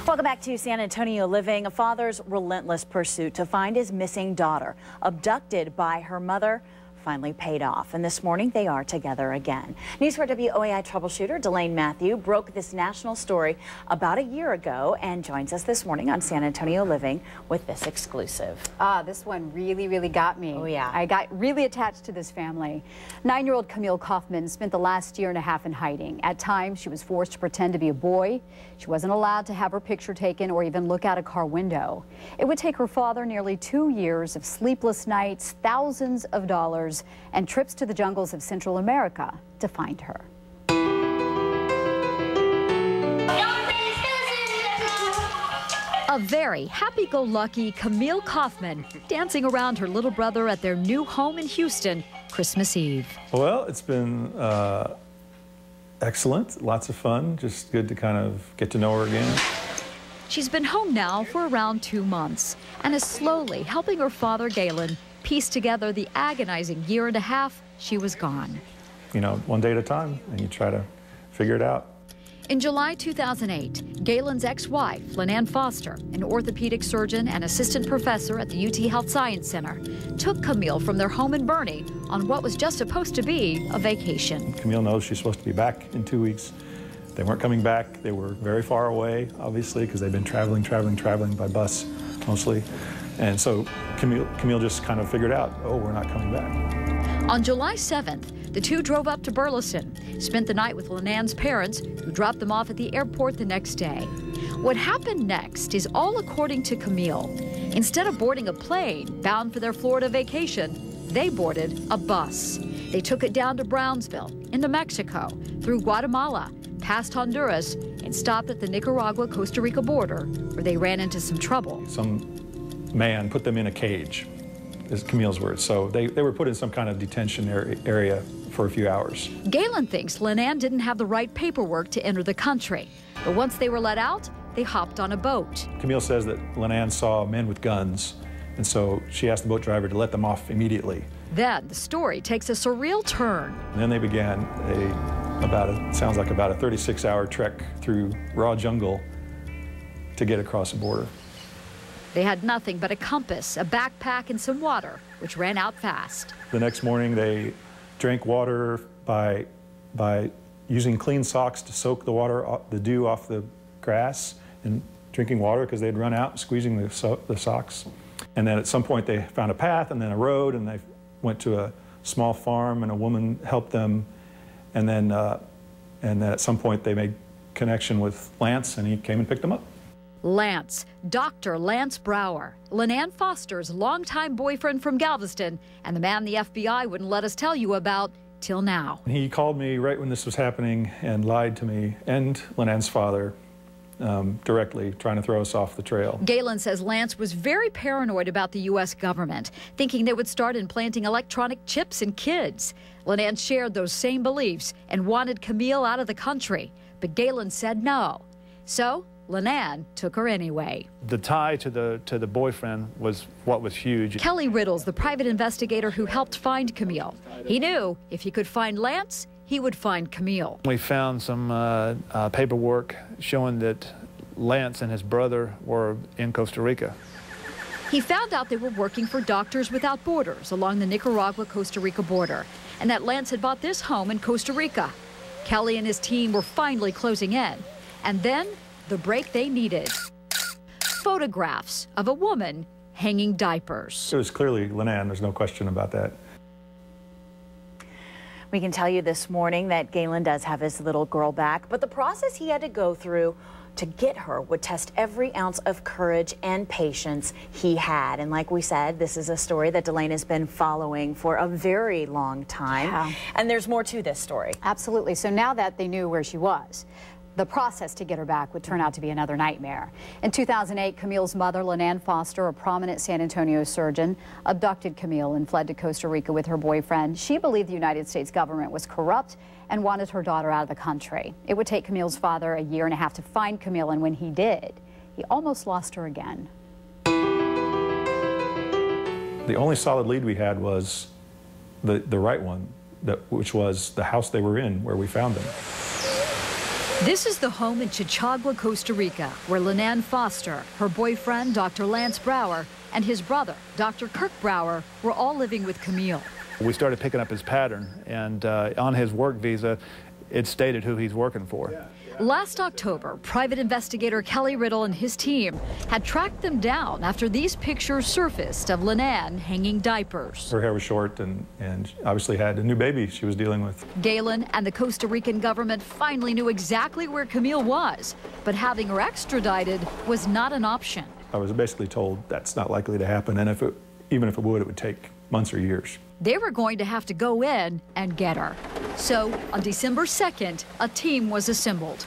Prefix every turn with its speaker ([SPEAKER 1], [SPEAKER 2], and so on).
[SPEAKER 1] Welcome back to San Antonio Living. A father's relentless pursuit to find his missing daughter, abducted by her mother, finally paid off. And this morning they are together again. News 4 WOAI troubleshooter Delane Matthew broke this national story about a year ago and joins us this morning on San Antonio Living with this exclusive.
[SPEAKER 2] This one really got me.
[SPEAKER 1] Oh, yeah.
[SPEAKER 2] I got really attached to this family. 9-year-old Camille Kaufman spent the last year and a half in hiding. At times, she was forced to pretend to be a boy. She wasn't allowed to have her picture taken or even look out a car window. It would take her father nearly 2 years of sleepless nights, thousands of dollars, and trips to the jungles of Central America to find her.
[SPEAKER 3] A very happy-go-lucky Camille Kaufman dancing around her little brother at their new home in Houston Christmas Eve.
[SPEAKER 4] Well, it's been excellent, lots of fun, just good to kind of get to know her again.
[SPEAKER 3] She's been home now for around 2 months and is slowly helping her father, Galen, piece together the agonizing year and a half she was gone.
[SPEAKER 4] You know, one day at a time, and you try to figure it out.
[SPEAKER 3] In July 2008, Galen's ex-wife, Lynanne Foster, an orthopedic surgeon and assistant professor at the UT Health Science Center, took Camille from their home in Boerne on what was just supposed to be a vacation.
[SPEAKER 4] Camille knows she's supposed to be back in 2 weeks. They weren't coming back. They were very far away, obviously, because they've been traveling by bus mostly. And so Camille just kind of figured out, oh, we're not coming back.
[SPEAKER 3] On July 7th, the two drove up to Burleson, spent the night with Lynanne's parents, who dropped them off at the airport the next day. What happened next is all according to Camille. Instead of boarding a plane bound for their Florida vacation, they boarded a bus. They took it down to Brownsville, into Mexico, through Guatemala, past Honduras, and stopped at the Nicaragua-Costa Rica border, where they ran into some trouble.
[SPEAKER 4] Some man put them in a cage, is Camille's words. So they were put in some kind of detention area for a few hours.
[SPEAKER 3] Galen thinks Lynanne didn't have the right paperwork to enter the country. But once they were let out, they hopped on a boat.
[SPEAKER 4] Camille says that Lynanne saw men with guns, and so she asked the boat driver to let them off immediately.
[SPEAKER 3] Then the story takes a surreal turn.
[SPEAKER 4] And then they began sounds like about a 36-hour trek through raw jungle to get across the border.
[SPEAKER 3] They had nothing but a compass, a backpack, and some water, which ran out fast.
[SPEAKER 4] The next morning, they drank water by using clean socks to soak the dew off the grass, and drinking water because they'd run out, squeezing the socks. And then at some point, they found a path and then a road, and they went to a small farm, and a woman helped them. And then at some point, they made connection with Lance, and he came and picked them up.
[SPEAKER 3] Lance, Dr. Lance Brower, Lynanne Foster's longtime boyfriend from Galveston, and the man the FBI wouldn't let us tell you about till now.
[SPEAKER 4] He called me right when this was happening and lied to me and Lynanne's father directly, trying to throw us off the trail.
[SPEAKER 3] Galen says Lance was very paranoid about the U.S. government, thinking they would start implanting electronic chips in kids. Lynanne shared those same beliefs and wanted Camille out of the country, but Galen said no. So Lynanne took her anyway.
[SPEAKER 5] The tie to the boyfriend was what was huge.
[SPEAKER 3] Kelly Riddle's the private investigator who helped find Camille. He knew if he could find Lance, he would find Camille.
[SPEAKER 5] We found some paperwork showing that Lance and his brother were in Costa Rica.
[SPEAKER 3] He found out they were working for Doctors Without Borders along the Nicaragua-Costa Rica border, and that Lance had bought this home in Costa Rica. Kelly and his team were finally closing in, and then the break they needed. Photographs of a woman hanging diapers.
[SPEAKER 4] It was clearly Lynanne, there's no question about that.
[SPEAKER 1] We can tell you this morning that Galen does have his little girl back, but the process he had to go through to get her would test every ounce of courage and patience he had. And like we said, this is a story that Delane has been following for a very long time.
[SPEAKER 2] Yeah.
[SPEAKER 1] And there's more to this story.
[SPEAKER 2] Absolutely. So now that they knew where she was, the process to get her back would turn out to be another nightmare. In 2008, Camille's mother, Lynanne Foster, a prominent San Antonio surgeon, abducted Camille and fled to Costa Rica with her boyfriend. She believed the United States government was corrupt and wanted her daughter out of the country. It would take Camille's father a year and a half to find Camille, and when he did, he almost lost her again.
[SPEAKER 4] The only solid lead we had was the right one, which was the house they were in where we found them.
[SPEAKER 3] This is the home in Chichagua, Costa Rica, where Lenan Foster, her boyfriend, Dr. Lance Brower, and his brother, Dr. Kirk Brower, were all living with Camille.
[SPEAKER 5] We started picking up his pattern, and on his work visa, it stated who he's working for.
[SPEAKER 3] Last October, private investigator Kelly Riddle and his team had tracked them down after these pictures surfaced of Lenan hanging diapers.
[SPEAKER 4] Her hair was short and obviously had a new baby she was dealing with.
[SPEAKER 3] Galen and the Costa Rican government finally knew exactly where Camille was, but having her extradited was not an option.
[SPEAKER 4] I was basically told that's not likely to happen, and even if it would take months or years.
[SPEAKER 3] They were going to have to go in and get her. So on December 2nd, a team was assembled.